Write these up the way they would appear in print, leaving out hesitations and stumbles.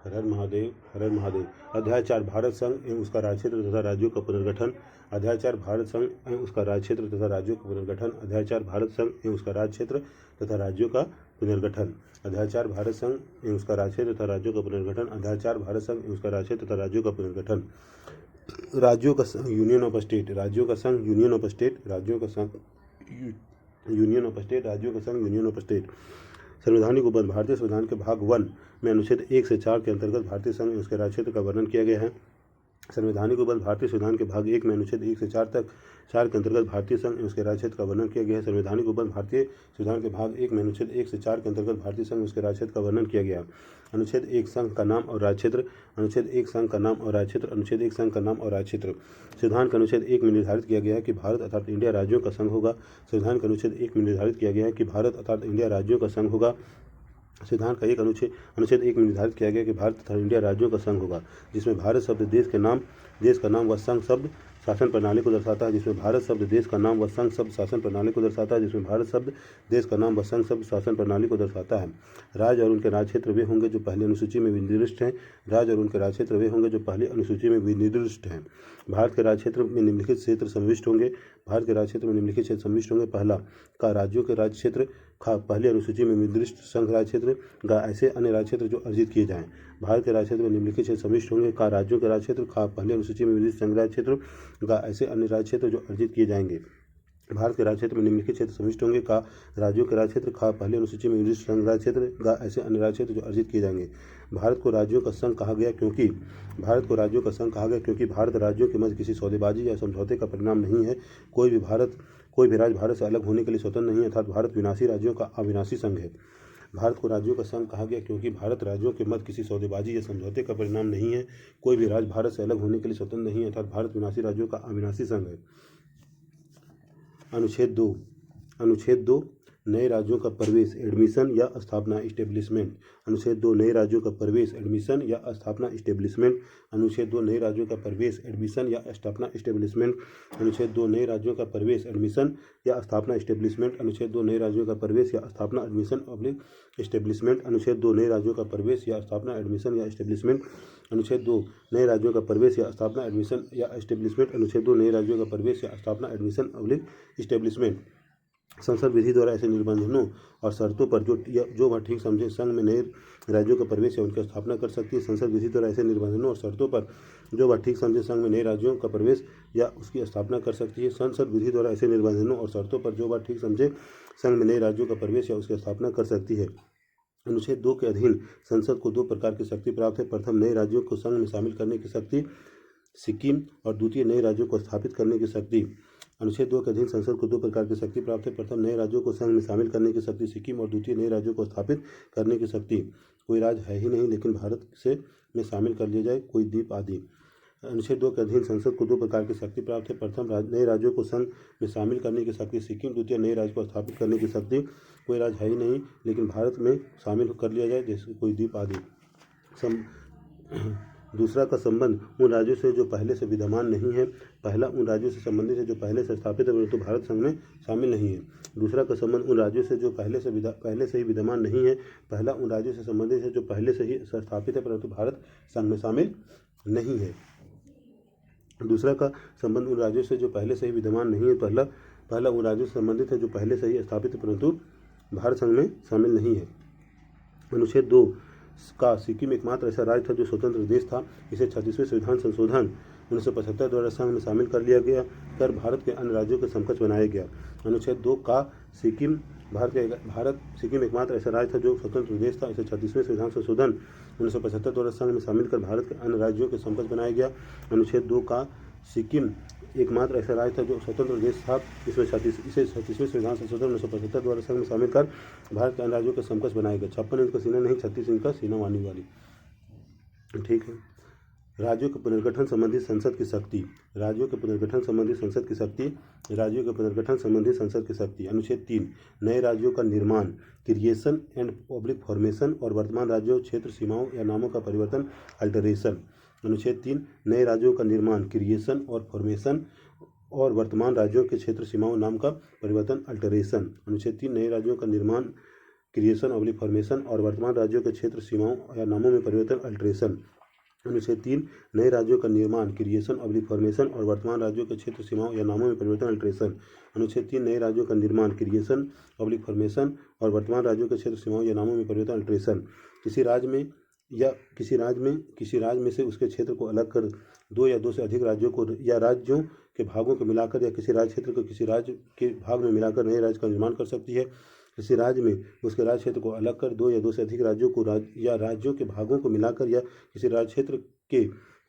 हर हर महादेव, हर हर महादेव। अध्याय 4 भारत संघ एवं उसका राज्य क्षेत्र तथा राज्यों का पुनर्गठन। अध्याय 4 भारत संघ एवं उसका राज्य क्षेत्र तथा राज्यों का पुनर्गठन। अध्याय 4 भारत संघ एवं उसका राज्य क्षेत्र तथा राज्यों का पुनर्गठन। अध्याय 4 भारत संघ एवं उसका राज्य क्षेत्र तथा राज्यों का पुनर्गठन। अध्याय 4 भारत संघ एवं उसका राज्य क्षेत्र तथा राज्यों का पुनर्गठन। राज्यों का संघ, यूनियन ऑफ स्टेट। राज्यों का संघ, यूनियन ऑफ स्टेट। राज्यों का संघ, यूनियन ऑफ स्टेट। राज्यों का संघ, यूनियन ऑफ स्टेट। संवैधानिक उपबंध। भारतीय संविधान के भाग 1 में अनुच्छेद 1 से 4 के अंतर्गत भारतीय संघ एवं उसके राज्य क्षेत्र का वर्णन किया गया है। संवैधानिक उपबंध। भारतीय संविधान के भाग 1 में अनुच्छेद 1 से 4 के अंतर्गत भारतीय संघ एवं उसके राज्य क्षेत्र का वर्णन किया गया है। संवैधानिक उपबंध। भारतीय संविधान के भाग 1 में अनुच्छेद 1 से 4 के अंतर्गत भारतीय संघ एवं उसके राज्य क्षेत्र का वर्णन किया गया। अनुच्छेद 1 संघ का नाम और राज्य क्षेत्र। अनुच्छेद 1 संघ का नाम और राज्य क्षेत्र। अनुच्छेद 1 संघ का नाम और राज्य क्षेत्र। संविधान के अनुच्छेद 1 में निर्धारित किया गया है कि भारत अर्थात इंडिया राज्यों का संघ होगा। संविधान के अनुच्छेद 1 में निर्धारित किया गया है कि भारत अर्थात इंडिया राज्यों का संघ होगा। संविधान का अनुच्छेद 1 में निर्धारित किया गया कि भारत तथा इंडिया राज्यों का संघ होगा, जिसमें भारत शब्द देश का नाम व संघ शब्द शासन प्रणाली को दर्शाता है। जिसमें भारत शब्द देश का नाम व संघ शब्द शासन प्रणाली को दर्शाता है। जिसमें भारत शब्द देश का नाम व संघ शब्द शासन प्रणाली को दर्शाता है। राज्य और उनके राज्य क्षेत्र वे होंगे जो पहली अनुसूची में विनिर्दिष्ट हैं। राज्य और उनके राज्य क्षेत्र वे होंगे जो पहली अनुसूची में विनिर्दिष्ट हैं। भारत के राज्य क्षेत्र में निम्नलिखित क्षेत्र समाविष्ट होंगे। भारत के राज्य क्षेत्र में निम्नलिखित क्षेत्र समाविष्ट होंगे। पहला का राज्यों के राज्य क्षेत्र। खा पहली अनुसूची में निर्दिष्ट संघ राज्य क्षेत्र। गा ऐसे अन्य राज्य क्षेत्र जो अर्जित किए जाएं। भारत के राज्य क्षेत्र में निम्नलिखित क्षेत्र समाविष्ट होंगे। का राज्यों के राज्य क्षेत्र। खा पहली अनुसूची में निर्दिष्ट संघ राज्य क्षेत्र। गा ऐसे अन्य राज्य क्षेत्र जो अर्जित किए जाएंगे। भारत के राज्य क्षेत्र में निम्नलिखित क्षेत्र समाविष्ट होंगे। का राज्यों के राज्य क्षेत्र। खा पहली अनुसूची में निर्दिष्ट संघ राज्य क्षेत्र। गा ऐसे अन्य राज्य क्षेत्र जो अर्जित किए जाएंगे। भारत को राज्यों का संघ कहा गया क्योंकि भारत राज्यों के मध्य किसी सौदेबाजी या समझौते का परिणाम नहीं है। कोई भी राज्य भारत से अलग होने के लिए स्वतंत्र नहीं है, अर्थात भारत विनाशी राज्यों का अविनाशी संघ है। भारत को राज्यों का संघ कहा गया क्योंकि भारत राज्यों के मध्य किसी सौदेबाजी या समझौते का परिणाम नहीं है। कोई भी राज्य भारत से अलग होने के लिए स्वतंत्र नहीं है, अर्थात भारत विनाशी राज्यों का अविनाशी संघ है। अनुच्छेद 2 नए राज्यों का प्रवेश, एडमिशन या स्थापना, इस्टेब्लिशमेंट। अनुच्छेद 2 नए राज्यों का प्रवेश, एडमिशन या स्थापना, इस्टेब्लिशमेंट। अनुच्छेद 2 नए राज्यों का प्रवेश, एडमिशन या स्थापना, इस्टेब्लिशमेंट। अनुच्छेद 2 नए राज्यों का प्रवेश, एडमिशन या स्थापना, इस्टेब्लिशमेंट। अनुच्छेद 2 नए राज्यों का प्रवेश या स्थापना, एडमिशन इस्टेब्लिशमेंट। अनुच्छेद 2 नए राज्यों का प्रवेश या स्थापना, एडमिशन या इस्टेब्लिशमेंट। अनुच्छेद 2 नए राज्यों का प्रवेश या स्थापना, एडमिशन या इस्टेब्लिशमेंट। अनुच्छेद 2 नए राज्यों का प्रवेश या स्थापना, एडमिशन इस्टेब्लिशमेंट। संसद विधि द्वारा ऐसे निबंधनों और शर्तों पर जो वह ठीक समझे संघ में नए राज्यों का प्रवेश या उनकी स्थापना कर सकती है। संसद विधि द्वारा ऐसे निबंधनों और शर्तों पर जो वह ठीक समझे संघ में नए राज्यों का प्रवेश या उसकी स्थापना कर सकती है। संसद विधि द्वारा ऐसे निबंधनों और शर्तों पर जो वह ठीक समझे संघ में नए राज्यों का प्रवेश या उसकी स्थापना कर सकती है। अनुच्छेद 2 के अधीन संसद को 2 प्रकार की शक्ति प्राप्त है। प्रथम, नए राज्यों को संघ में शामिल करने की शक्ति सिक्किम, और द्वितीय, नए राज्यों को स्थापित करने की शक्ति। अनुच्छेद 2 के अधीन संसद को 2 प्रकार की शक्ति प्राप्त है। प्रथम, नए राज्यों को संघ में शामिल करने की शक्ति सिक्किम, और द्वितीय, नए राज्यों को स्थापित करने की शक्ति। कोई राज्य है ही नहीं लेकिन भारत से में शामिल कर लिया जाए, कोई द्वीप आदि। अनुच्छेद 2 के अधीन संसद को 2 प्रकार की शक्ति प्राप्त है। प्रथम, नए राज्यों को संघ में शामिल करने की शक्ति सिक्किम। द्वितीय, नए राज्य को स्थापित करने की शक्ति। कोई राज्य है ही नहीं लेकिन भारत में शामिल कर लिया जाए, जैसे कोई द्वीप आदि। दूसरा का संबंध उन राज्यों से जो पहले से विद्यमान नहीं है। पहला उन राज्यों से संबंधित है जो पहले से स्थापित है परंतु भारत संघ में शामिल नहीं है। दूसरा का संबंध उन राज्यों से जो पहले से ही विद्यमान नहीं है। पहला उन राज्यों से संबंधित है जो पहले से ही स्थापित है परंतु भारत संघ में शामिल नहीं है। दूसरा का संबंध उन राज्यों से जो पहले से ही विद्यमान नहीं है। पहला उन राज्यों से संबंधित है जो पहले से ही स्थापित है परंतु भारत संघ में शामिल नहीं है। अनुच्छेद 2 का सिक्किम एकमात्र ऐसा राज्य था जो स्वतंत्र देश था। इसे 36वें संविधान संशोधन 1975 द्वारा संघ में शामिल कर लिया गया कर भारत के अन्य राज्यों के समकक्ष बनाया गया। अनुच्छेद 2 का सिक्किम एकमात्र ऐसा राज्य था जो स्वतंत्र देश था। इसे 36वें संविधान संशोधन 1975 द्वारा संघ में शामिल कर भारत के अन्य राज्यों के समकक्ष बनाया गया। अनुच्छेद 2 का सिक्किम एकमात्र ऐसा राज्य था जो स्वतंत्र देश था। इसे 36वें संविधान संशोधन 1975 द्वारा संघ में शामिल कर भारत के अन्य राज्यों के समकक्ष बनाया गया। 56 इंच का सीना नहीं, 36 इंच का सीना वाली। ठीक है। राज्यों के पुनर्गठन संबंधी संसद की शक्ति। राज्यों के पुनर्गठन संबंधी संसद की शक्ति। राज्यों के पुनर्गठन संबंधी संसद की शक्ति। अनुच्छेद 3 नए राज्यों का निर्माण, क्रिएशन एंड पब्लिक फॉर्मेशन, और वर्तमान राज्यों, क्षेत्र, सीमाओं या नामों का परिवर्तन, अल्टरेशन। अनुच्छेद 3 नए राज्यों का निर्माण, क्रिएशन और फॉर्मेशन, और वर्तमान राज्यों के क्षेत्र, सीमाओं, नाम का परिवर्तन, अल्टरेशन। अनुच्छेद 3 नए राज्यों का निर्माण, क्रिएशन ऑब्लिक फॉर्मेशन और वर्तमान राज्यों के क्षेत्र सीमाओं या नामों में परिवर्तन अल्ट्रेशन। अनुच्छेद 3 नए राज्यों का निर्माण क्रिएशन ऑब्लिक फॉर्मेशन और वर्तमान राज्यों के क्षेत्र सीमाओं या नामों में परिवर्तन अल्ट्रेशन। अनुच्छेद 3 नए राज्यों का निर्माण क्रिएशन ऑब्लिक फॉर्मेशन और वर्तमान राज्यों के क्षेत्र सीमाओं या नामों में परिवर्तन अल्ट्रेशन। किसी राज्य में से उसके क्षेत्र को अलग कर दो या दो से अधिक राज्यों को या राज्यों के भागों को मिलाकर या किसी राज्य क्षेत्र को किसी राज्य के भाग में मिलाकर नए राज्य का निर्माण कर सकती है। किसी राज्य में उसके राज्य क्षेत्र को अलग कर दो या दो से अधिक राज्यों को या राज्यों के भागों को मिलाकर या किसी राज्य क्षेत्र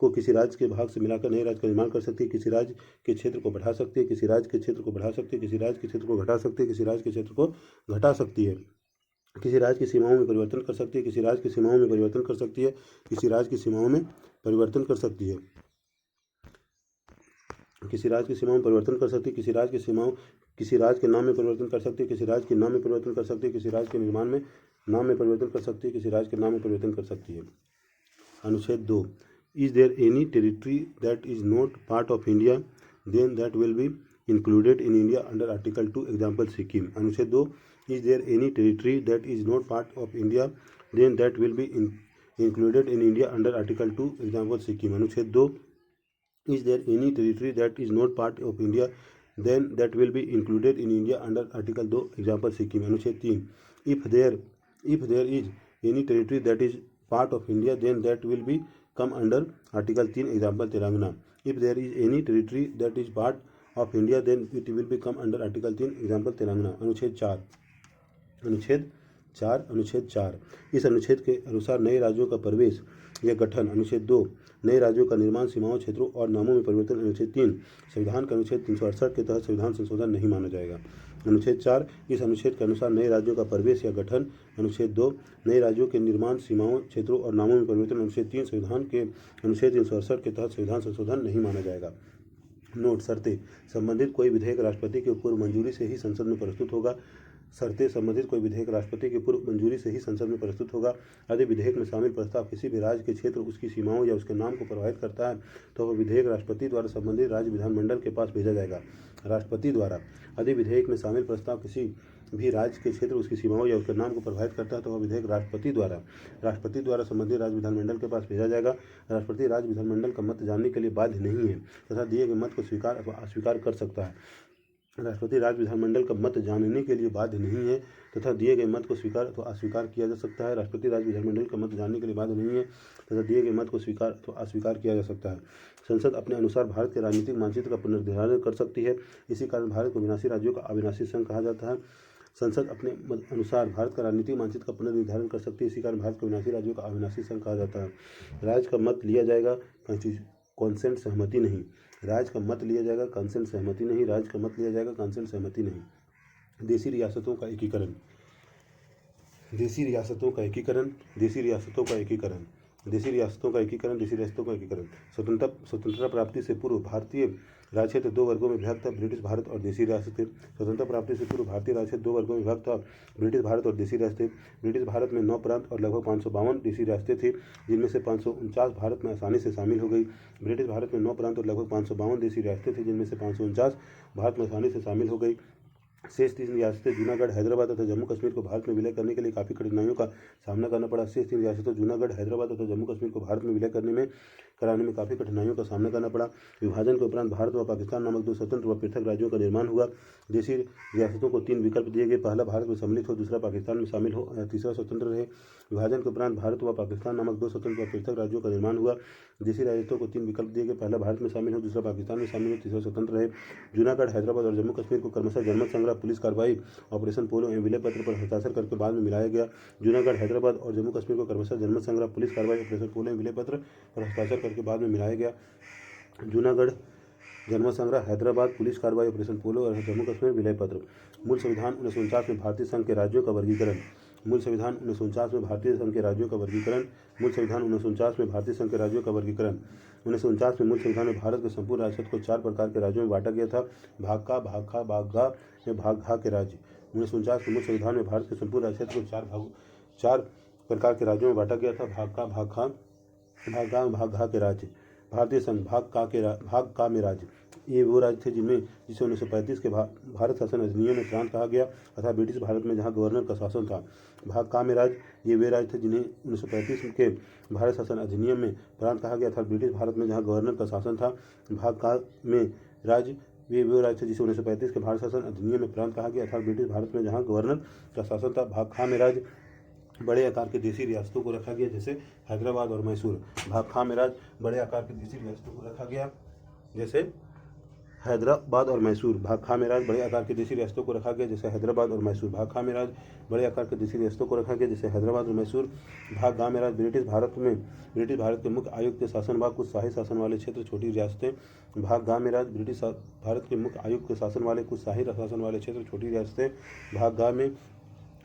को किसी राज्य के भाग से मिलाकर नए राज्य का निर्माण कर सकती है। किसी राज्य के क्षेत्र को बढ़ा सकती है, किसी राज्य के क्षेत्र को बढ़ा सकती है, किसी राज्य के क्षेत्र को घटा सकती है, किसी राज्य के क्षेत्र को घटा सकती है, किसी राज्य की सीमाओं में परिवर्तन कर सकती है, किसी राज्य की सीमाओं में परिवर्तन कर सकती है, किसी राज्य की सीमाओं में परिवर्तन कर सकती है, किसी राज्य की सीमाओं में परिवर्तन कर सकती है, किसी राज्य की सीमाओं किसी राज्य के नाम में परिवर्तन कर सकती है, किसी राज्य के नाम में परिवर्तन कर सकती है, किसी राज्य के निर्माण में नाम में परिवर्तन कर सकती है, किसी राज्य के नाम में परिवर्तन कर सकती है। अनुच्छेद 2 is there any territory that is not part of India then that will be included in India under article 2 example Sikkim. अनुच्छेद 2 is there any territory that is not part of India then that will be included in India under article 2 example Sikkim. अनुच्छेद 2 is there any territory that is not part of India then that will be included in India under article 2 example Sikkim। अनुच्छेद 3 if there is any territory that is part of India then that will be come under article 3 example Telangana। if there is any territory that is part of India then it will be come under article 3 example Telangana। अनुच्छेद 4 इस अनुच्छेद के अनुसार नए राज्यों का प्रवेश या गठन। अनुच्छेद 2 नए राज्यों का निर्माण सीमाओं क्षेत्रों और नामों में परिवर्तन। अनुच्छेद 3 संविधान के अनुच्छेद 368 के तहत संविधान संशोधन नहीं माना जाएगा। अनुच्छेद 4 इस अनुच्छेद के अनुसार नए राज्यों का प्रवेश या गठन। अनुच्छेद 2 नए राज्यों के निर्माण सीमाओं क्षेत्रों और नामों में परिवर्तन। अनुच्छेद 3 संविधान के अनुच्छेद 368 के तहत संविधान संशोधन नहीं माना जाएगा। नोट शर्तें संबंधित कोई विधेयक राष्ट्रपति की पूर्व मंजूरी से ही संसद में प्रस्तुत होगा। शर्तें संबंधित कोई विधेयक राष्ट्रपति की पूर्व मंजूरी से ही संसद में प्रस्तुत होगा। यदि विधेयक में शामिल प्रस्ताव किसी भी राज्य के क्षेत्र उसकी सीमाओं या उसके नाम को प्रभावित करता है तो वह विधेयक राष्ट्रपति द्वारा संबंधित राज्य विधानमंडल के पास भेजा जाएगा। राष्ट्रपति द्वारा यदि विधेयक में शामिल प्रस्ताव किसी भी राज्य के क्षेत्र उसकी सीमाओं या उसके नाम को प्रभावित करता है तो वह विधेयक राष्ट्रपति द्वारा संबंधित राज्य विधानमंडल के पास भेजा जाएगा। राष्ट्रपति राज्य विधानमंडल का मत जानने के लिए बाध्य नहीं है तथा दिए गए मत को स्वीकार अथवा अस्वीकार कर सकता है। राष्ट्रपति राज्य विधानमंडल का मत जानने के लिए बाध्य नहीं है तथा दिए गए मत को स्वीकार अथवा अस्वीकार किया जा सकता है। राष्ट्रपति राज्य विधानमंडल का मत जानने के लिए बाध्य नहीं है तथा दिए गए मत को स्वीकार अथवा अस्वीकार किया जा सकता है। संसद अपने अनुसार भारत के राजनीतिक मानचित्र का पुनर्निर्धारण कर सकती है। इसी कारण भारत को विनाशी राज्यों का अविनाशी संघ कहा जाता है। संसद अपने अनुसार भारत का राजनीतिक मानचित्र का पुनर्निर्धारण कर सकती है। इसी कारण भारत को विनाशी राज्यों का अविनाशी संघ कहा जाता है। राज्य का मत लिया जाएगा, कॉन्सेंट सहमति नहीं। राज्य का मत लिया जाएगा, कंसेंट सहमति नहीं। राज्य का मत लिया जाएगा, कंसेंट सहमति नहीं। देशी रियासतों का एकीकरण। स्वतंत्रता प्राप्ति से पूर्व भारतीय राज्य क्षेत्र दो वर्गों में विभक्त था, ब्रिटिश भारत और देशी रियासतें। स्वतंत्रता प्राप्ति से पूर्व भारतीय राज्य क्षेत्र दो वर्गों में विभक्त था, ब्रिटिश भारत और देशी रियासतें। ब्रिटिश भारत में 9 प्रांत और लगभग 552 देशी रियासतें थी, जिनमें से 549 भारत में आसानी से शामिल हो गई। ब्रिटिश भारत में 9 प्रांत और लगभग 552 देशी रियासतें थी, जिनमें से 549 भारत में आसानी से शामिल हो गई। शेष 3 रियासतें जूनागढ़, हैदराबाद तथा जम्मू कश्मीर को भारत में विलय करने के लिए काफ़ी कठिनाइयों का सामना करना पड़ा। शेष 3 रियासतों जूनागढ़, हैदराबाद तथा जम्मू कश्मीर को भारत में विलय कराने में काफ़ी कठिनाइयों का सामना करना पड़ा। विभाजन के उपरांत भारत व पाकिस्तान नामक 2 स्वतंत्र व पृथक राज्यों का निर्माण हुआ। देशी रियासतों को 3 विकल्प दिए गए, पहला भारत में सम्मिलित हो, दूसरा पाकिस्तान में शामिल हो या तीसरा स्वतंत्र रहे। विभाजन के उपरांत भारत व पाकिस्तान नामक 2 स्वतंत्र व पृथक राज्यों का निर्माण हुआ। देशी रियासतों को 3 विकल्प दिए गए, पहला भारत में शामिल हो, दूसरा पाकिस्तान में शामिल हो, तीसरा स्वतंत्र रहे। जूनागढ़, हैदराबाद और जम्मू कश्मीर को क्रमशः जनमत संग्रह, पुलिस कार्रवाई, ऑपरेशन पोलो एवं विलय पत्र पर हस्ताक्षर करके बाद में मिलाया गया। जूनागढ़, हैदराबाद और जम्मू कश्मीर को क्रमशः जनमत संग्रह, पुलिस कार्रवाई, ऑपरेशन पोलो एवं विलय पत्र पर हस्ताक्षर करके बाद में मिलाया गया। जूनागढ़, जनमत संग्रह, हैदराबाद, पुलिस कार्रवाई, ऑपरेशन पोलो और जम्मू कश्मीर विलय पत्र। मूल संविधान 1949 में भारतीय संघ के राज्यों का वर्गीकरण। मूल संविधान 1949 में भारतीय संघ के राज्यों का वर्गीकरण। मूल संविधान 1949 में भारतीय संघ के राज्यों का वर्गीकरण। 1949 में मूल संविधान में भारत के संपूर्ण राज्य को 4 प्रकार के राज्यों में बांटा गया था। भाग का, भाग खा, भाग घा में भाग घा के राज्य। 1949 में मूल संविधान में भारत के संपूर्ण राज्य को 4 प्रकार के राज्यों में बांटा गया था। भाग का, भाग खा, भाग घा, भाग घा के राज्य। भारतीय संघ भाग का में राज्य, ये वो राज्य थे जिसे 1935 के भारत शासन अधिनियम में प्रांत कहा गया अर्थात ब्रिटिश भारत में जहाँ गवर्नर का शासन था। भाग का में राज्य, ये वे राज्य थे जिन्हें 1935 के भारत शासन अधिनियम में प्रांत कहा गया अर्थात ब्रिटिश भारत में जहाँ गवर्नर का शासन था। भाग का में राज्य, ये वो राज्य थे जिसे 1935 के भारत शासन अधिनियम में प्रांत कहा गया अर्थात ब्रिटिश भारत में जहाँ गवर्नर का शासन था। भाग खा में राज्य, बड़े आकार के देसी रियासतों को रखा गया जैसे हैदराबाद और मैसूर। भाग खा में राज्य, बड़े आकार के देसी रियासतों को रखा गया जैसे हैदराबाद और मैसूर। भाग खा में राज्य, बड़े आकार के देसी रियासतों को रखा गया जैसे हैदराबाद और मैसूर। भाग खा में राज्य, बड़े आकार के देसी रियासतों को रखा गया जैसे हैदराबाद और मैसूर। भाग गा में राज्य, ब्रिटिश भारत के मुख्य आयुक्त के शासन भाग, कुछ शाही शासन वाले क्षेत्र, छोटी रियासतें। भाग गा में राज्य, ब्रिटिश भारत के मुख्य आयुक्त के शासन वाले कुछ शाही शासन वाले क्षेत्र, छोटी रियासतें। भाग गा में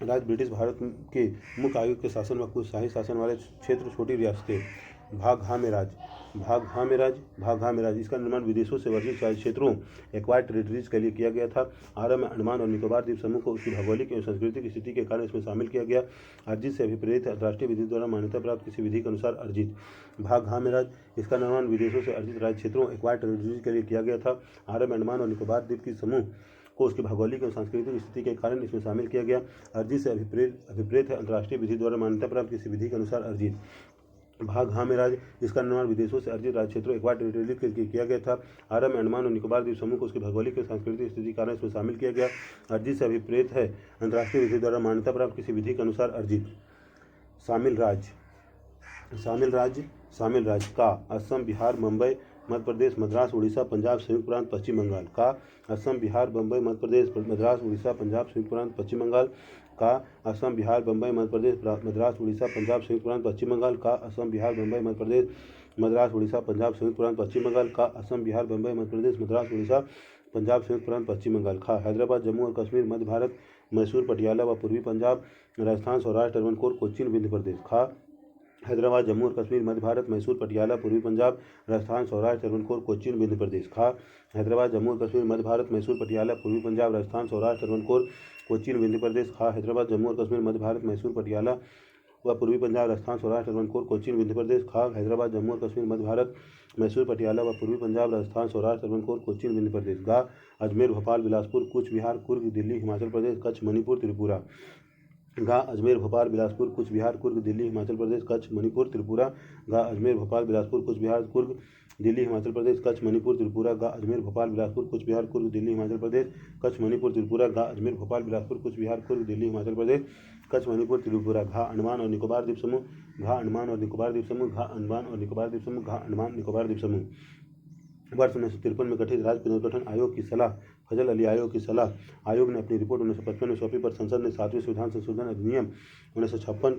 राज्य, ब्रिटिश भारत के मुख्य आयुक्त के शासन व कुछ शाही शासन वाले क्षेत्र, छोटी रियासतें। भाग हा में राज्य, इसका निर्माण विदेशों से वर्जित क्षेत्रों एक्वायर्ड टेरिटरीज के लिए किया गया था। आरंभ में अंडमान और निकोबार द्वीप समूह को उसकी भौगोलिक एवं सांस्कृतिक स्थिति के कारण इसमें शामिल किया गया। अर्जित से अभिप्रेरित अंतर्राष्ट्रीय विधि द्वारा मान्यता प्राप्त किसी विधि के अनुसार अर्जित। भाग हा में राज्य, इसका निर्माण विदेशों से अर्जित राज्य क्षेत्रों एक्वायर्ड टेरिटरीज के लिए किया गया था। आरंभ में अंडमान और निकोबार द्वीप की समूह को उसकी भौगोलिक एवं सांस्कृतिक स्थिति के कारण इसमें शामिल किया गया। अर्जित से अभिप्रेत है अंतर्राष्ट्रीय विधि द्वारा मान्यता प्राप्त किसी विधि के अनुसार अर्जित। भाग हा में राज्य, इसका निर्माण विदेशों से अर्जित राज्य क्षेत्रों एक्वायर्ड टेरिटरी के लिए किया गया था। आरंभ में अंडमान और निकोबार द्वीप समूह को उसकी भौगोलिक एवं सांस्कृतिक स्थिति के कारण इसमें शामिल किया गया। अर्जित से अभिप्रेत है अंतर्राष्ट्रीय विधि द्वारा मान्यता प्राप्त किसी विधि के अनुसार अर्जित। शामिल राज्य का असम, बिहार, मुंबई, मध्य प्रदेश, मद्रास, उड़ीसा, पंजाब, संयुक्त प्रांत, पश्चिम बंगाल। का असम, बिहार, मुंबई, मध्य प्रदेश, मद्रास, उड़ीसा, पंजाब, संयुक्त प्रांत, पश्चिम बंगाल। का असम, बिहार, मुंबई, मध्य प्रदेश, मद्रास, उड़ीसा, पंजाब, संयुक्त प्रांत, पश्चिम बंगाल। का असम, बिहार, मुंबई, मध्य प्रदेश, मद्रास, उड़ीसा, पंजाब, संयुक्त प्रांत, पश्चिम बंगाल। का असम, बिहार, मुंबई, मध्य प्रदेश, मद्रास, उड़ीसा, पंजाब, संयुक्त प्रांत, पश्चिम बंगाल। खा हैदराबाद, जम्मू और कश्मीर, मध्य भारत, मैसूर, पटियाला व पूर्वी पंजाब, राजस्थान, सौराष्ट्र, टर्बनकोर, कोचीन, विंध्य प्रदेश। खा हैदराबाद, जम्मू और कश्मीर, मध्य भारत, मैसूर, पटियाला, पूर्वी पंजाब, राजस्थान, सौराष्ट्र, टर्बनकोर, कोचीन, विंध्य प्रदेश। खा हैदराबाद, जम्मू और कश्मीर, मध्य भारत, मैसूर, पटियाला, पूर्वी पंजाब, राजस्थान, सौराष्ट्र, टर्बनकोर, कोचीन, विंध्य प्रदेश। खा हैदराबाद, जम्मू और कश्मीर, मध्य भारत, मैसूर, पटियाला व पूर्वी पंजाब, राजस्थान, सौराष्ट्र, टर्बनकोर, कोचीन, विंध्य प्रदेश। खा हैदराबाद, जम्मू और कश्मीर, मध्य भारत, मैसूर, पटियाला व पूर्वी पंजाब, राजस्थान, सौराष्ट्र, टर्बनकोर, कोचीन, विंध्य प्रदेश। गा अजमेर, भोपाल, बिलासपुर, कूच बिहार, कुर्ग, दिल्ली, हिमाचल प्रदेश, कच्छ, मणिपुर, त्रिपुरा। गा अजमेर, भोपाल, बिलासपुर, कूच बिहार, कुर्ग, दिल्ली, हिमाचल प्रदेश, कच्छ, मणिपुर, त्रिपुरा। गा अजमेर, भोपाल, बिलासपुर, कूच बिहार, कुर्ग, दिल्ली, हिमाचल प्रदेश, कच्छ, मणिपुर, त्रिपुरा। गा अजमेर, भोपाल, बिलासपुर, कूच बिहार, कुर्ग, दिल्ली, हिमाचल प्रदेश, कच्छ, मणिपुर, त्रिपुरा। गा अजमेर, भोपाल, बिलासपुर, कूच बिहार, कुर्ग, दिल्ली, हिमाचल प्रदेश, कच्छ, मणिपुर, त्रिपुरा। घा अंडमान और निकोबार द्वीप समूह, घा अंडमान और निकोबार द्वीप समूह, घा अंडमान और निकोबार द्वीप समूह, घा अंडमान निकोबार द्वीप समूह। वर्ष 1953 में गठित राज्य पुनर्गठन आयोग की सलाह, फजल अली आयोग की सलाह, आयोग ने अपनी रिपोर्ट 1955 में सौंपी पर संसद ने 7वें संविधान संशोधन अधिनियम 1956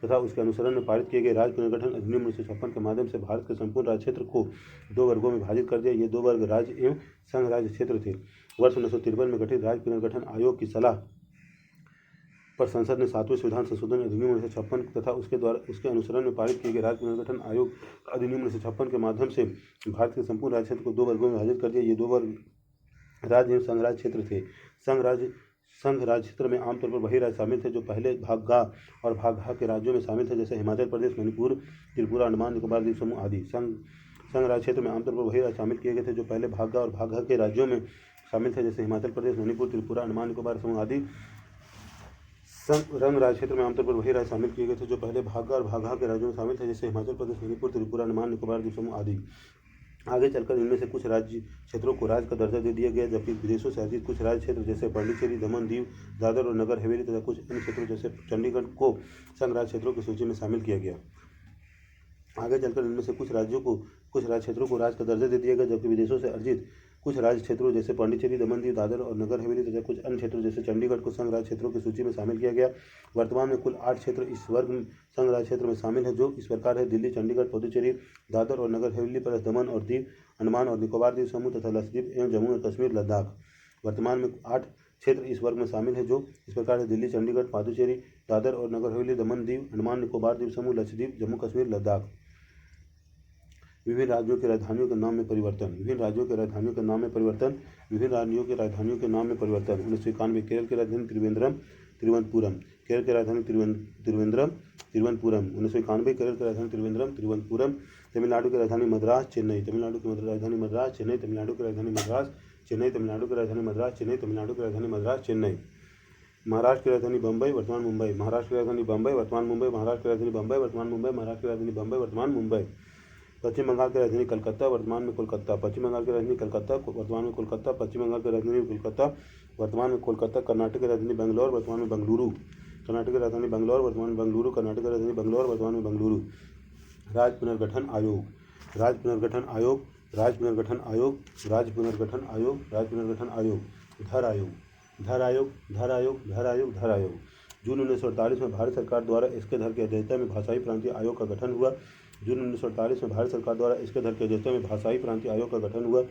तथा उसके अनुसरण में पारित किए गए राज्य पुनर्गठन अधिनियम 1956 के माध्यम से भारत के संपूर्ण राज्य क्षेत्र को 2 वर्गों में विभाजित कर दिया। ये 2 वर्ग राज्य एवं संघ राज्य क्षेत्र थे। वर्ष 1953 में गठित राज्य पुनर्गठन आयोग की सलाह पर संसद ने 7वें संविधान संशोधन अधिनियम 1956 तथा उसके अनुसरण में पारित किए गए राज्य पुनर्गठन आयोग अधिनियम 1956 के माध्यम से भारत के संपूर्ण राज्य क्षेत्र को 2 वर्गों में विभाजित कर दिया। ये 2 वर्ग राज्य एवं संघ राज्य क्षेत्र थे। संघ राज्य क्षेत्र में आमतौर पर वही राज्य शामिल थे जो पहले भाग गा और भाग हा के राज्यों में शामिल थे जैसे हिमाचल प्रदेश, मणिपुर, त्रिपुरा, अंडमान निकोबार द्वीप समूह आदि। संघ राज्य क्षेत्र में आमतौर पर वही राज्य शामिल किए गए थे जो पहले भाग गा और भाग हा के राज्यों में शामिल थे जैसे हिमाचल प्रदेश, मणिपुर, त्रिपुरा, अंडमान निकोबार समूह आदि। रंग राज्य क्षेत्र में आमतौर पर वही राज्य शामिल किए गए थे जो पहले भाग और भाग के राज्यों में शामिल थे जैसे हिमाचल प्रदेश, मणिपुर, त्रिपुरा, अंडमान निकोबार द्वीप समूह आदि। आगे चलकर इनमें से कुछ राज्य क्षेत्रों को राज्य का दर्जा दे दिया गया जबकि विदेशों से अर्जित कुछ राज्य क्षेत्र जैसे पांडिचेरी, दमन, दीव, दादर और नगर हवेली तथा कुछ अन्य क्षेत्रों जैसे चंडीगढ़ को संघ राज्य क्षेत्रों की सूची में शामिल किया गया। आगे चलकर इनमें से कुछ राज्य क्षेत्रों को राज्य का दर्जा दे दिया गया जबकि विदेशों से अर्जित कुछ राज्य क्षेत्रों जैसे पांडिचेरी, दमन, दीव, दादर और नगर हवेली तथा कुछ अन्य क्षेत्रों जैसे चंडीगढ़ को संघ राज्य क्षेत्रों की सूची में शामिल किया गया। वर्तमान में कुल 8 क्षेत्र इस वर्ग में संघ राज्य क्षेत्र में शामिल है जो इस प्रकार है: दिल्ली, चंडीगढ़, पुडुचेरी, दादर और नगर हवेली प्लस दमन और दीव, अंडमान और निकोबार द्वीप समूह तथा लक्षद्वीप एवं जम्मू और कश्मीर, लद्दाख। वर्तमान में 8 क्षेत्र इस वर्ग में शामिल है जो इस प्रकार है: दिल्ली, चंडीगढ़, पुडुचेरी, दादर और नगर हवेली, दमन, दीव, अंडमान निकोबार द्वीप समूह, लक्षद्वीप, जम्मू कश्मीर, लद्दाख। विभिन्न राज्यों की राजधानियों के नाम में परिवर्तन। 1991 केरल की राजधानी त्रिवेंद्रम, तिरुवनंतपुरम। केरल की राजधानी तिरुवनंतपुरम। 1991 केरल की राजधानी तिरुवनंतपुरम। तमिलनाडु की राजधानी मद्रास चेन्नई। तमिलनाडु की राजधानी मद्रास चेन्नई। तमिलनाडु की राजधानी मद्रास चेन्नई। तमिलनाडु की राजधानी मद्रास चेन्नई। तमिलनाडु की राजधानी मद्रास चेन्नई। महाराष्ट्र की राजधानी बम्बई वर्तमान मुंबई। महाराष्ट्र की राजधानी बम्बई वर्तमान मुंबई। महाराष्ट्र की राजधानी बम्बई वर्तमान मुंबई। महाराष्ट्र की राजधानी बम्बई वर्तमान मुंबई। पश्चिम बंगाल की राजधानी कलकत्ता वर्तमान में कोलकाता। पश्चिम बंगाल की राजधानी कलकत्ता वर्तमान में कोलकाता। पश्चिम बंगाल की राजधानी कोलकाता वर्तमान में कोलकाता। कर्नाटक की राजधानी बेंगलोर वर्तमान में बेंगलुरु। कर्नाटक की राजधानी बेंगलोर वर्तमान में बेंगलुरु। कर्नाटक की राजधानी बेंगलोर वर्तमान में बेंगलुरु। राज्य पुनर्गठन आयोग। राज्य पुनर्गठन आयोग। राज्य पुनर्गठन आयोग। राज्य पुनर्गठन आयोग। राज्य पुनर्गठन आयोग। धर आयोग। धर आयोग। धर आयोग। धर आयोग। धर आयोग। जून 1948 में भारत सरकार द्वारा इसके धर की अध्यक्षता में भाषाई प्रांतीय आयोग का गठन हुआ। जून 1948 में भारत सरकार द्वारा इसके धर की अध्यक्षता में भाषाई प्रांतीय आयोग का गठन हुआ।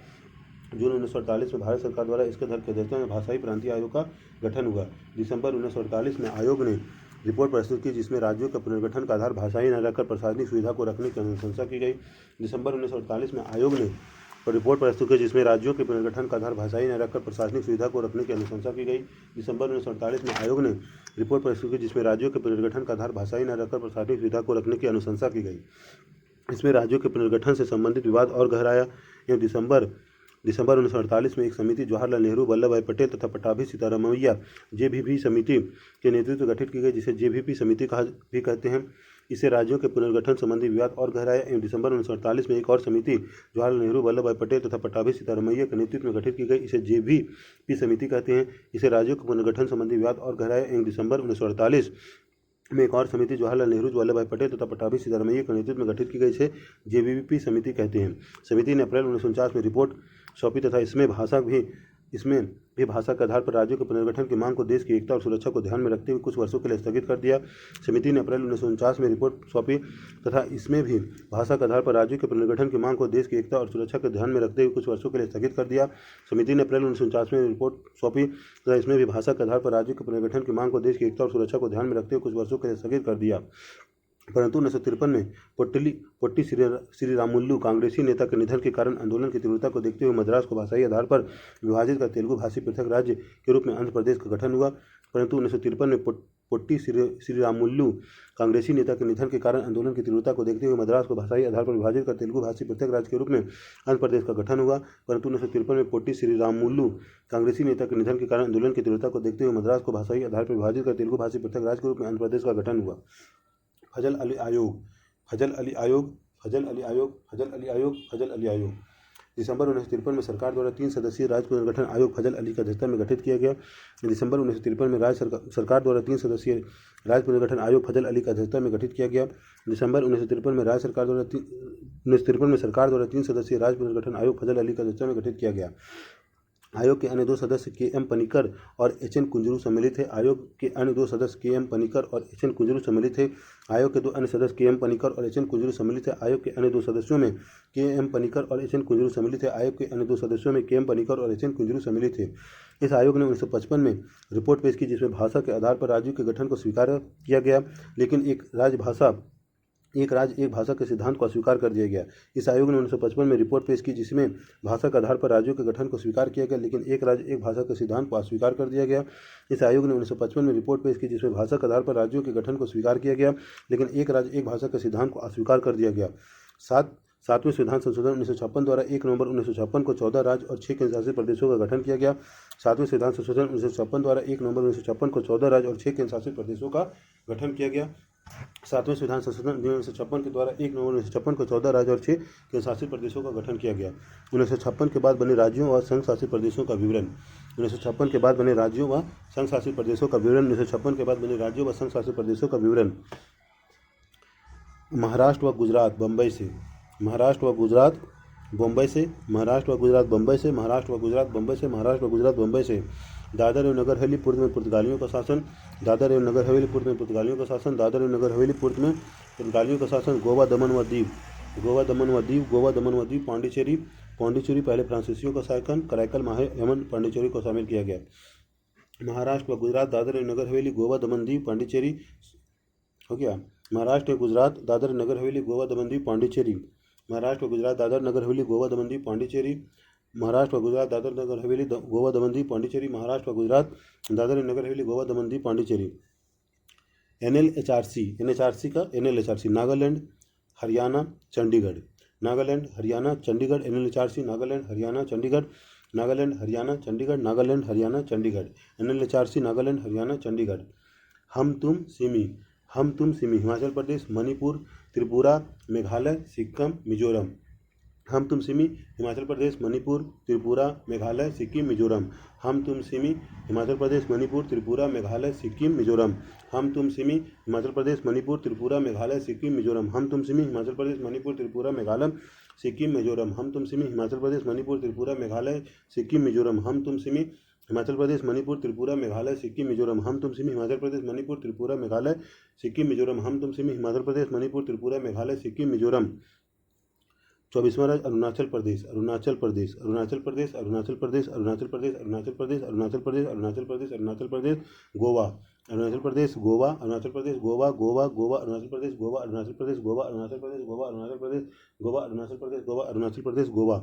जून 1948 में भारत सरकार द्वारा इसके धर की अध्यक्षता में भाषाई प्रांतीय आयोग का गठन हुआ। दिसंबर 1948 में आयोग ने रिपोर्ट प्रस्तुत की जिसमें राज्यों के पुनर्गठन का आधार भाषाई न रखकर प्रशासनिक सुविधा को रखने की अनुशंसा की गई। दिसंबर 1948 में आयोग ने रिपोर्ट प्रस्तुत की जिसमें राज्यों के पुनर्गठन का आधार भाषाई न रखकर प्रशासनिक सुविधा को रखने की अनुशंसा की गई। दिसंबर 1948 में आयोग ने रिपोर्ट प्रस्तुत की जिसमें राज्यों के पुनर्गठन का आधार भाषाई न रखकर प्रशासनिक सुविधा को रखने की अनुशंसा की गई। इसमें राज्यों के पुनर्गठन से संबंधित विवाद और गहराया एवं दिसंबर 1948 में एक समिति जवाहरलाल नेहरू, वल्लभ भाई पटेल तथा पट्टाभी सीतारामैया जेबीवी समिति के नेतृत्व गठित की गई जिसे जेबीपी समिति कहा भी कहते हैं। इसे राज्यों के पुनर्गठन संबंधी विवाद और गहराया एवं दिसंबर 1948 में एक और समिति जवाहरलाल नेहरू, वल्लभ भाई पटेल तथा पट्टाभी सीतारामैया के नेतृत्व में गठित की गई इसे जेबीपी समिति कहते हैं। इसे राज्यों के पुनर्गठन संबंधी विवाद और गहराया एवं दिसंबर 1948 में एक और समिति जवाहरलाल नेहरू, वल्लभ भाई पटेल तथा पट्टाभी सीतारामैया के नेतृत्व में गठित की गई इसे जेबीपी समिति कहते हैं। समिति ने अप्रैल 1949 में रिपोर्ट सौंपी तथा इसमें भी भाषा के आधार पर राज्यों के पुनर्गठन की मांग को देश की एकता और सुरक्षा को ध्यान में रखते हुए कुछ वर्षों के लिए स्थगित कर दिया। समिति ने अप्रैल 1949 में रिपोर्ट सौंपी तथा इसमें भी भाषा के आधार पर राज्यों के पुनर्गठन की मांग को देश की एकता और सुरक्षा को ध्यान में रखते हुए कुछ वर्षों के लिए स्थगित कर दिया। समिति ने अप्रैल 1949 में रिपोर्ट सौंपी तथा इसमें भी भाषा के आधार पर राज्यों के पुनर्गठन की मांग को देश की एकता और सुरक्षा को ध्यान में रखते हुए कुछ वर्षों के लिए स्थगित कर दिया। परंतु 1953 में पोट्टी श्रीरामुलु कांग्रेसी नेता के निधन के कारण आंदोलन की तीव्रता को देखते हुए मद्रास को भाषाई आधार पर विभाजित कर तेलुगु भाषी पृथक राज्य के रूप में आंध्र प्रदेश का गठन हुआ। परंतु 1953 में पोट्टी श्रीरामुलु कांग्रेसी नेता के निधन के कारण आंदोलन की तीव्रता को देखते हुए मद्रास को भाषाई आधार पर विभाजित कर तेलुगु भाषी पृथक राज्य के रूप में आंध्र प्रदेश का गठन हुआ। परंतु 1953 में पोट्टी श्रीरामुलु कांग्रेसी नेता के निधन के कारण आंदोलन की तीव्रता को देखते हुए मद्रास को भाषाई आधार पर विभाजित कर तेलुगु भाषी पृथक राज्य के रूप में आंध्र प्रदेश का गठन हुआ। फजल अली आयोग। फजल अली आयोग। फजल अली आयोग। फजल अली आयोग। फजल अली आयोग। दिसंबर 1953 में सरकार द्वारा 3 सदस्यीय राज्य पुनर्गठन आयोग फजल अली की अध्यक्षता में गठित किया गया। दिसंबर 1953 में सरकार द्वारा 3 सदस्यीय राज्य पुनर्गठन आयोग फजल अली की अध्यक्षता में गठित किया गया। दिसंबर 1953 में सरकार द्वारा 3 सदस्यीय राज्य पुनर्गठन आयोग फजल अली की अध्यक्षता में गठित किया गया। आयोग के अन्य 2 सदस्य के.एम. पनिकर और एच.एन. कुंजरू सम्मिलित थे। आयोग के अन्य 2 सदस्य के.एम. पनिकर और एच.एन. कुंजरू सम्मिलित थे। आयोग के 2 अन्य सदस्य के.एम. पनिकर और एच.एन. कुंजरू सम्मिलित थे। आयोग के अन्य 2 सदस्यों में के.एम. पनिकर और एच.एन. कुंजरू सम्मिलित थे। आयोग के अन्य 2 सदस्यों में के.एम. पनिकर और एच.एन. कुंजरू सम्मिलित थे। इस आयोग ने 1955 में रिपोर्ट पेश की जिसमें भाषा के आधार पर राज्यों के गठन को स्वीकार किया गया, लेकिन एक राज्य एक भाषा के सिद्धांत को अस्वीकार कर दिया गया। इस आयोग ने 1955 में रिपोर्ट पेश की जिसमें भाषा के आधार पर राज्यों के गठन को स्वीकार किया गया, लेकिन एक राज्य एक भाषा के सिद्धांत को अस्वीकार कर दिया गया। इस आयोग ने 1955 में रिपोर्ट पेश की जिसमें भाषा के आधार पर राज्यों के गठन को स्वीकार किया गया, लेकिन एक राज्य एक भाषा के सिद्धांत को अस्वीकार कर दिया गया। 7वें संविधान संशोधन 1956 द्वारा 1 नवंबर 1956 को 14 राज्य और 6 केंद्रशासित प्रदेशों का गठन किया गया। 7वें संविधान संशोधन 1956 द्वारा 1 नवंबर 1956 को 14 राज्य और 6 केंद्रशासित प्रदेशों का गठन किया गया। 7वें संविधान संशोधन 1956 के द्वारा 1 नवंबर 1956 को 14 राज्य और 6 केंद्रशासित प्रदेशों का गठन किया गया। 1956 के बाद बने राज्यों व संघ शासित प्रदेशों का विवरण। 1956 के बाद बने राज्यों व संघ शासित प्रदेशों का विवरण। 1956 के बाद बने राज्यों व संघ शासित प्रदेशों का विवरण। महाराष्ट्र व गुजरात बम्बई से। महाराष्ट्र व गुजरात बम्बई से। महाराष्ट्र व गुजरात बम्बई से। महाराष्ट्र व गुजरात बम्बई से। महाराष्ट्र व गुजरात बम्बई से। दादर एवं नगर हवेली पूर्व में पुर्तगालियों का शासन। दादर एवं नगर हवेली पूर्व में पुर्तगालियों का शासन। दादर एवं नगर हवेली पूर्व में पुर्तगालियों का शासन। गोवा दमन व दीव। गोवा दमन व दीव। गोवा दमन व दीव। पांडिचेरी। पांडिचेरी पहले फ्रांसीसियों का शासन। कराईकल माहे यमन पांडिचेरी को शामिल किया गया। महाराष्ट्र व गुजरात दादर एवं नगर हवेली गोवा दमन दीव पांडिचेरी हो गया। महाराष्ट्र व गुजरात दादर नगर हवेली गोवा दमन दीव पांडिचेरी। महाराष्ट्र व गुजरात दादर नगर हवेली गोवा दमन दीव पांडिचेरी। महाराष्ट्र व गुजरात दादर नगर हवेली गोवा दमन दीव पांडिचेरी। महाराष्ट्र व गुजरात दादर नगर हवेली गोवा दमन दीव पांडिचेरी। NLHRC का NLHRC Nagaland Haryana Chandigarh, Nagaland Haryana Chandigarh, NLHRC Nagaland Haryana Chandigarh, Nagaland Haryana Chandigarh, Nagaland Haryana Chandigarh, NLHRC Nagaland Haryana Chandigarh. हम तुम सिमी हिमाचल प्रदेश मणिपुर त्रिपुरा मेघालय सिक्किम मिजोरम। हम तुम सिमी हिमाचल प्रदेश मणिपुर त्रिपुरा मेघालय सिक्किम मिजोरम। हम तुम सिमी हिमाचल प्रदेश मणिपुर त्रिपुरा मेघालय सिक्किम मिजोरम। हम तुम सिमी हिमाचल प्रदेश मणिपुर त्रिपुरा मेघालय सिक्किम मिजोरम। हम तुम सिमी हिमाचल प्रदेश मणिपुर त्रिपुरा मेघालय सिक्किम मिजोरम। हम तुम सिमी हिमाचल प्रदेश मणिपुर त्रिपुरा मेघालय सिक्किम मिजोरम। हम तुम सिमी हिमाचल प्रदेश मणिपुर त्रिपुरा मेघालय सिक्किम मिजोरम। हम तुम सिमी हिमाचल प्रदेश मणिपुर त्रिपुरा मेघालय सिक्किम मिजोरम। हम तुम सिमी हिमाचल प्रदेश मणिपुर त्रिपुरा मेघालय सिक्किम मिजोरम। 24वां राज्य अरुणाचल प्रदेश अरुणाचल प्रदेश अरुणाचल प्रदेश अरुणाचल प्रदेश अरुणाचल प्रदेश अरुणाचल प्रदेश अरुणाचल प्रदेश अरुणाचल प्रदेश अरुणाचल प्रदेश गोवा अरुणाचल प्रदेश गोवा अरुणाचल प्रदेश गोवा गोवा गोवा अरुणाचल प्रदेश गोवा अरुणाचल प्रदेश गोवा अरुणाचल प्रदेश गोवा अरुणाचल प्रदेश गोवा अरुणाचल प्रदेश गोवा अरुणाचल प्रदेश गोवा।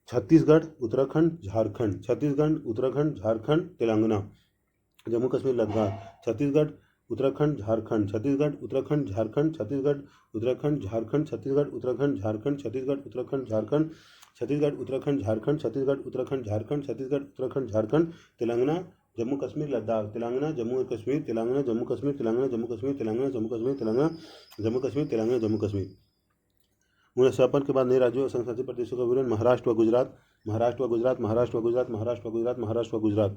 छत्तीसगढ़ उत्तराखंड झारखंड छत्तीसगढ़ उत्तराखंड झारखंड तेलंगाना। जम्मू कश्मीर लद्दाख छत्तीसगढ़ उत्तराखंड झारखंड छत्तीसगढ़ उत्तराखंड झारखंड छत्तीसगढ़ उत्तराखंड झारखंड छत्तीसगढ़ उत्तराखंड झारखंड छत्तीसगढ़ उत्तराखंड झारखंड छत्तीसगढ़ उत्तराखंड झारखंड छत्तीसगढ़ उत्तराखंड झारखंड छत्तीसगढ़ उत्तराखंड झारखंड तेलंगाना जम्मू कश्मीर लद्दाख तेलंगाना जम्मू कश्मीर तेलंगाना जम्मू कश्मीर तेलंगाना जम्मू कश्मीर तेलंगाना जम्मू कश्मीर तेलंगाना जम्मू कश्मीर तेलंगाना जम्मू कश्मीर। 1956 के बाद नए राज्यों और संघशासित प्रदेशों का विवरण। महाराष्ट्र व गुजरात महाराष्ट्र व गुजरात महाराष्ट्र व गुजरात महाराष्ट्र व गुजरात महाराष्ट्र व गुजरात।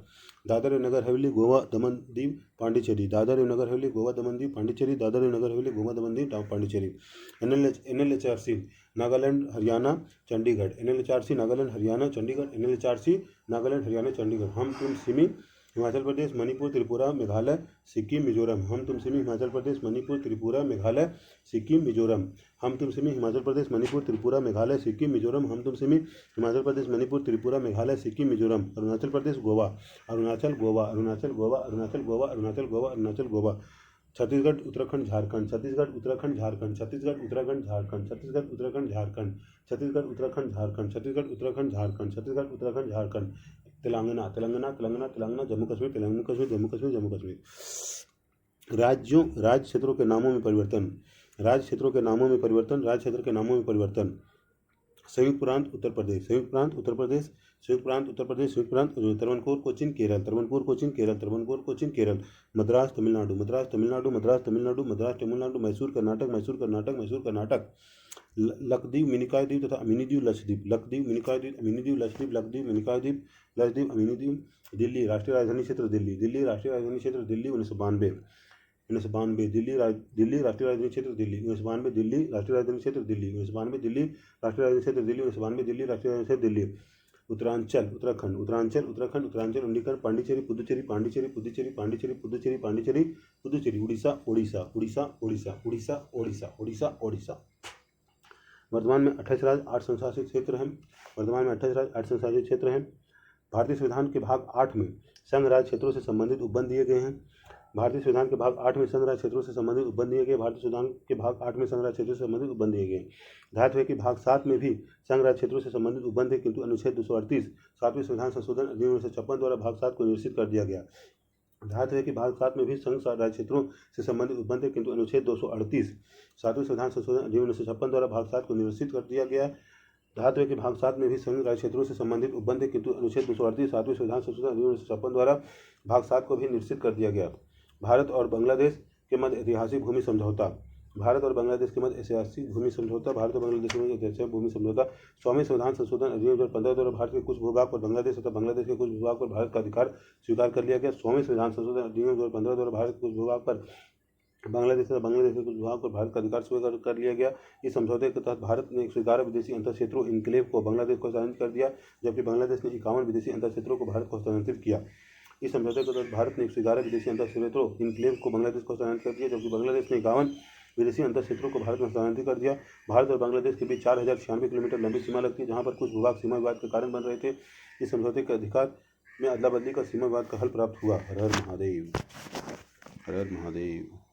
दादर एवं नगर हवेली गोवा दमन दीव पांडिचेरी दादर एवं नगर हवेली गोवा दमन दीव पांडिचेरी दादर एवं Nagar Haveli Goa Daman Diu Pondicherry. NLHRC Nagaland Haryana Chandigarh NLHRC Nagaland Haryana Chandigarh NLHRC Nagaland Haryana Chandigarh. हम तुम सिमी हिमाचल प्रदेश मणिपुर त्रिपुरा मेघालय सिक्किम मिजोरम। हम तुम सिमी हिमाचल प्रदेश मणिपुर त्रिपुरा मेघालय सिक्किम मिजोरम। हम तुम सिमी हिमाचल प्रदेश मणिपुर त्रिपुरा मेघालय सिक्किम मिजोरम। हम तुम सिमी हिमाचल प्रदेश मणिपुर त्रिपुरा मेघालय सिक्किम मिजोरम। अरुणाचल प्रदेश गोवा अरुणाचल गोवा अरुणाचल गोवा अरुणाचल गोवा अरुणाचल गोवा अरुणाचल गोवा। छत्तीसगढ़ उत्तराखंड झारखंड छत्तीसगढ़ उत्तराखंड झारखंड छत्तीसगढ़ उत्तराखंड झारखंड छत्तीसगढ़ उत्तराखंड झारखंड छत्तीसगढ़ उत्तराखंड झारखंड छत्तीसगढ़ उत्तराखंड झारखंड छत्तीसगढ़ उत्तराखंड झारखंड। तेलंगाना तेलंगाना तेलंगाना तेलंगाना जम्मू कश्मीर जम्मू कश्मीर जम्मू कश्मीर। राज्य क्षेत्रों के नामों में परिवर्तन राज्य क्षेत्रों के नामों में परिवर्तन राज्य क्षेत्र के नामों में परिवर्तन। संयुक्त प्रांत उत्तर प्रदेश संयुक्त प्रांत उत्तर प्रदेश संयुक्त प्रांत उत्तर प्रदेश संयुक्त प्रांत तिरुवनंतपुर कोचीन केरल तिरुवनंतपुर कोचीन केरल तिरुवनंतपुर कोचीन केरल। मद्रास तमिलनाडु मद्रास तमिलनाडु मद्रास तमिलनाडु मद्रास तमिलनाडु। मैसूर कर्नाटक मैसूर कर्नाटक मैसूर कर्नाटक। लक्षद्वीप मिनिकॉय द्वीप तथा अमीनी द्वीप लक्षद्वीप लक्षद्वीप मिनिकॉय द्वीप अमीनी द्वीप लक्षद्वीप लक्षद्वीप मिनिकॉय द्वीप लक्षद्वीप अमीनी द्वीप। दिल्ली राष्ट्रीय राजधानी क्षेत्र दिल्ली दिल्ली राष्ट्रीय राजधानी क्षेत्र दिल्ली 1992 दिल्ली राष्ट्रीय राजधानी क्षेत्र दिल्ली 1992 दिल्ली राष्ट्रीय राजधानी क्षेत्र दिल्ली 1992 दिल्ली राष्ट्रीय राजधानी क्षेत्र दिल्ली 1992 दिल्ली राष्ट्रीय राजधानी क्षेत्र दिल्ली। उत्तरांचल उत्तराखंड उत्तरांचल उत्तराखंड उत्तरांचल उन्नीकरण पांडिचेरी पुदुचेरी पांडिचेरी पुदुचेरी पांडिचेरी पुदुचेरी पांडिचेरी पुदुचेरी। उड़ीसा ओडिशा उड़ीसा ओडिशा उड़ीसा ओडिशा उड़ीसा ओडिशा। वर्तमान में 28 राज्य 8 संशासित क्षेत्र हैं। वर्तमान में 28 राज्य 8 संशासित क्षेत्र हैं। भारतीय संविधान के भाग 8 में संघ राज्य क्षेत्रों से संबंधित उपबंध दिए गए हैं। भारतीय संविधान के भाग 8 में संघ राज्य क्षेत्रों से संबंधित उपबंध दिए गए। भारतीय संविधान के भाग 8 में संघ राज्य क्षेत्रों से संबंधित उपबंध दिए गए। ध्यात है कि भाग 7 में भी संघ राज्य क्षेत्रों से संबंधित उपबंध है, किंतु अनुच्छेद 238 7वें संविधान संशोधन अधिनियम 1956 द्वारा भाग 7 को निरसित कर दिया गया। ध्यात है कि भाग 7 में भी संघ राज्य क्षेत्रों से संबंधित उपबंध है, किंतु अनुच्छेद 238 7वें संविधान संशोधन अधिनियम 1956 द्वारा भाग 7 को निरसित कर दिया गया। ध्यात है कि भाग 7 में भी संघ राज्य क्षेत्रों से संबंधित उपबंध है, किंतु अनुच्छेद 238 7वें संविधान संशोधन अधिनियम 1956 द्वारा भाग 7 को भी निरसित कर दिया गया। भारत और बांग्लादेश के मध्य ऐतिहासिक भूमि समझौता भारत और बांग्लादेश के मध्य ऐतिहासिक भूमि समझौता भारत और बांग्लादेश के मध्य ऐतिहासिक भूमि समझौता। 100वें संविधान संशोधन अधिनियम 2015 द्वारा भारत के कुछ भूभाग पर बांग्लादेश तथा बांग्लादेश के कुछ भूभाग पर भारत का अधिकार स्वीकार कर लिया गया। 100वें संविधान संशोधन अधिनियम 2015 द्वारा भारत के कुछ भूभाग पर बांग्लादेश तथा बांग्लादेश के कुछ भूभाग पर भारत का अधिकार स्वीकार कर लिया गया। इस समझौते के तहत भारत ने 111 विदेशी अंतर क्षेत्रों इनक्लेव को बांग्लादेश को हस्तांतरित कर दिया, जबकि बांग्लादेश ने 51 विदेशी अंतर क्षेत्रों को भारत को हस्तांतरित किया। इस समझौते के तहत भारत ने 111 विदेशी अंतर क्षेत्रों इनक्लेव को बांग्लादेश को हस्तांतरित कर दिया, जबकि बांग्लादेश ने 51 विदेशी अंतर क्षेत्रों को भारत में हस्तांतरित कर दिया। भारत और बांग्लादेश के बीच 4096 किलोमीटर लंबी सीमा लगती है, जहां पर कुछ भूभाग सीमा विवाद के कारण बन रहे थे। इस समझौते के अधिकार में अदला बदली का सीमा विवाद का हल प्राप्त हुआ। हर हर महादेव हर हर महादेव।